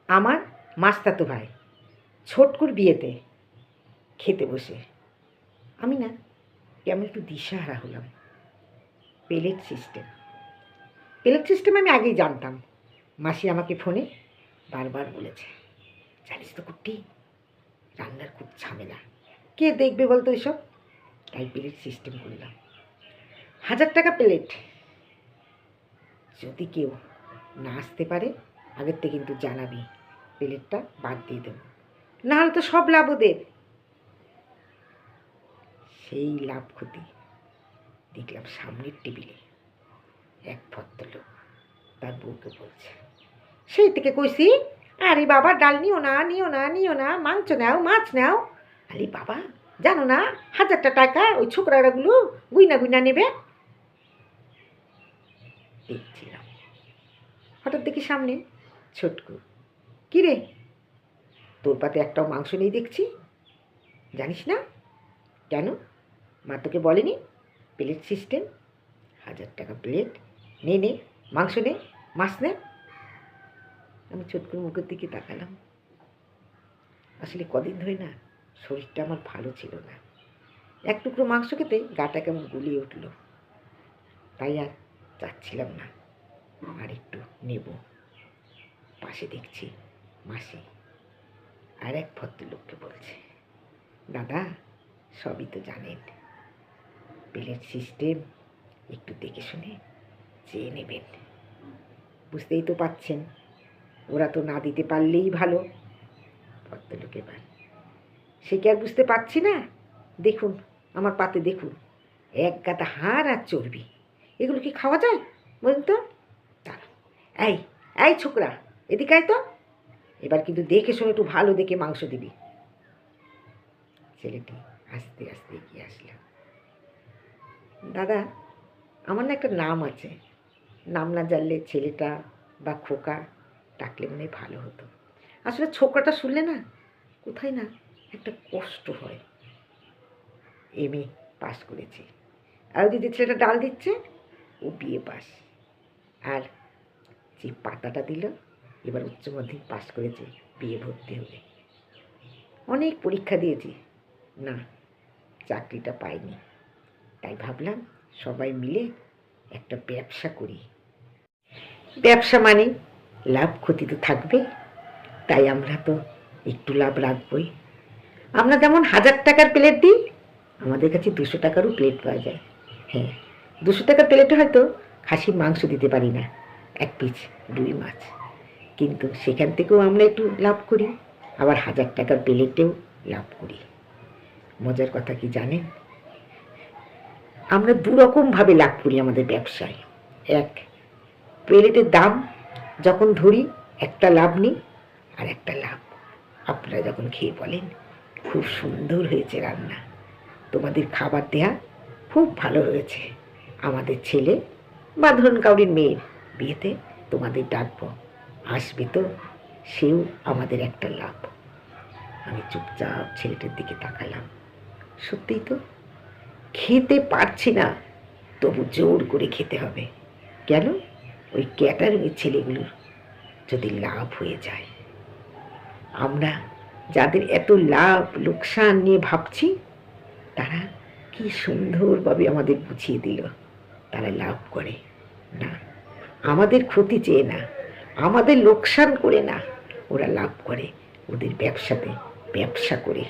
আমার মাস্তাতো ভাই ছোটকুর বিয়েতে খেতে বসে আমি না কেমন একটু দিশাহারা হলাম। প্লেট সিস্টেম আমি আগেই জানতাম। মাসি আমাকে ফোনে বারবার বলেছে, জানিস তো কুট্টি, রান্নার খুব ঝামেলা, কে দেখবে বলতো এসব? তাই প্লেট সিস্টেম করলাম। 1000 টাকা প্লেট। যদি কেউ না আসতে পারে আগের থেকে কিন্তু জানাবি, প্লেটটা বাদ দিয়ে দেবো, নাহলে তো সব লাভ ওদের। সেই লাভ ক্ষতি দেখলাম সামনের টেবিলে এক ভদ্রলোক তার বউকে বলছে, সেই থেকে কইছি, আরে বাবা ডাল নিও না, মাংস নাও, মাছ নাও। আরে বাবা জানো না 1000 টাকা ওই ছোকরাগুলো গুইনা নেবে। দেখছিলাম, হঠাৎ দেখি সামনে ছোটকু। কী রে, তোর পাতে একটাও মাংস নেই দেখছি, জানিস না কেন? মা তোকে বলেনি প্লেট সিস্টেম? 1000 টাকা প্লেট, নে মাংস নে, মাছ নে। আমি ছোটকুর মুখের দিকে তাকালাম। আসলে কদিন ধরে না শরীরটা আমার ভালো ছিল না। এক টুকরো মাংস খেতে গাটা কেমন গুলিয়ে উঠল, তাই আর চাচ্ছিলাম না আর একটু নেব। পাশে দেখছি মাসি আর এক ভদ্রলোককে বলছে, দাদা সবই তো জানেন, প্লেট সিস্টেম একটু দেখে শুনে চেয়ে নেবেন। বুঝতেই তো পাচ্ছেন, ওরা তো না দিতে পারলেই ভালো। ভদ্রলোক এবার, সে কি আর বুঝতে পারছি না? দেখুন আমার পাতে, দেখুন এক গাদা হাড় আর চর্বি, এগুলো কি খাওয়া যায় বলুন তো? দাঁড়া, এই ছোকরা এদিকে আয় তো, এবার কিন্তু দেখে শুনে একটু ভালো দেখে মাংস দিবি। ছেলেটি আস্তে আস্তে এগিয়ে আসলাম। দাদা আমার না একটা নাম আছে, নাম না জানলে ছেলেটা বা খোকা ডাকলে মনে ভালো হতো। আসলে ছোকরাটা শুনলে না কোথায় না একটা কষ্ট হয়। এমএ পাস করেছি, আর ওই যে ছেলেটা ডাল দিচ্ছে ও বিএ পাস, আর যে পাতাটা দিল এবার উচ্চ মাধ্যমিক পাস করেছে, বিএ ভর্তি হবে। অনেক পরীক্ষা দিয়েছি, না চাকরিটা পাইনি। তাই ভাবলাম সবাই মিলে একটা ব্যবসা করি। ব্যবসা মানে লাভ ক্ষতি তো থাকবে, তাই আমরা তো একটু লাভ রাখবই। আমরা যেমন 1000 টাকার প্লেট দিই, আমাদের কাছে 200 টাকারও প্লেট পাওয়া যায়। হ্যাঁ, 200 টাকার প্লেটে হয়তো খাসির মাংস দিতে পারি না, এক পিস রুই মাছ, কিন্তু সেখান থেকেও আমরা একটু লাভ করি, আবার 1000 টাকার প্লেটেও লাভ করি। মজার কথা কি জানেন, আমরা দুরকমভাবে লাভ করি আমাদের ব্যবসায়। এক, প্লেটের দাম যখন ধরি একটা লাভ নিই, আর একটা লাভ আপনারা যখন খেয়ে বলেন খুব সুন্দর হয়েছে রান্না, তোমাদের খাবার দেয়া খুব ভালো হয়েছে, আমাদের ছেলে বা ধরুন কাউরির মেয়ের বিয়েতে তোমাদের ডাকবো, আসবে তো, সেও আমাদের একটা লাভ। আমি চুপচাপ ছেলেটার দিকে তাকালাম। সত্যিই তো খেতে পারছি না, তবু জোর করে খেতে হবে। কেন? ওই ক্যাটারিংয়ের ছেলেগুলোর যদি লাভ হয়ে যায়। আমরা যাদের এত লাভ লোকসান নিয়ে ভাবছি, তারা কি সুন্দরভাবে আমাদের বুঝিয়ে দিল, তারা লাভ করে না, আমাদের ক্ষতি চেয়ে না, আমাদের লোকসান করে না, ওরা লাভ করে ওদের ব্যবসাতে ব্যবসা করে।